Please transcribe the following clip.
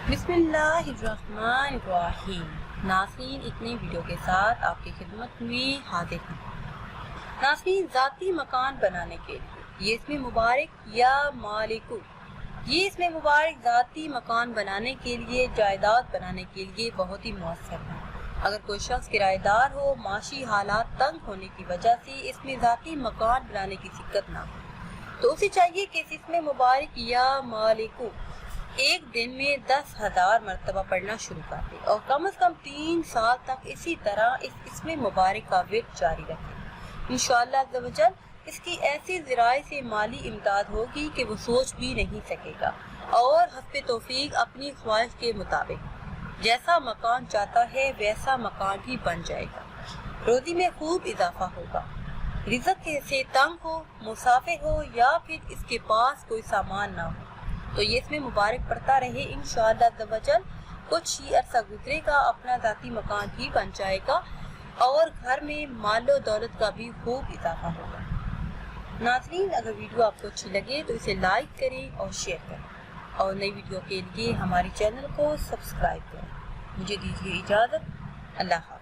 بسم اللہ الرحمن الرحیم۔ ناظرین، ایک نئی ویڈیو کے ساتھ آپ کی خدمت میں حاضر ہوں۔ ناظرین، ذاتی مکان بنانے کے لیے یہ اسم مبارک یا مالکو، یہ اسم مبارک ذاتی مکان بنانے کے لیے، جائیداد بنانے کے لیے بہت ہی مؤثر ہے۔ اگر کوئی شخص کرایہ دار ہو، معاشی حالات تنگ ہونے کی وجہ سے اس میں ذاتی مکان بنانے کی دقت نہ ہو، تو اسے چاہیے کہ اس اسم مبارک یا مالکو ایک دن میں 10,000 مرتبہ پڑھنا شروع کر دے اور کم از کم 3 سال تک اسی طرح اس اسم مبارک کا ورد جاری رکھے۔ انشاءاللہ عز و جل اس کی ایسی ذرائع سے مالی امداد ہوگی کہ وہ سوچ بھی نہیں سکے گا، اور حسب توفیق اپنی خواہش کے مطابق جیسا مکان چاہتا ہے ویسا مکان بھی بن جائے گا۔ روزی میں خوب اضافہ ہوگا۔ رزق سے تنگ ہو، مسافر ہو یا پھر اس کے پاس کوئی سامان نہ ہو تو یہ اسم مبارک پڑھتا رہے، انشاءاللہ عز و جل کچھ ہی عرصہ گزرے گا، اپنا ذاتی مکان بھی بن جائے گا اور گھر میں مال و دولت کا بھی خوب اضافہ ہوگا۔ ناظرین، اگر ویڈیو آپ کو اچھی لگے تو اسے لائک کریں اور شیئر کریں، اور نئی ویڈیو کے لیے ہمارے چینل کو سبسکرائب کریں۔ مجھے دیجیے اجازت، اللہ حافظ۔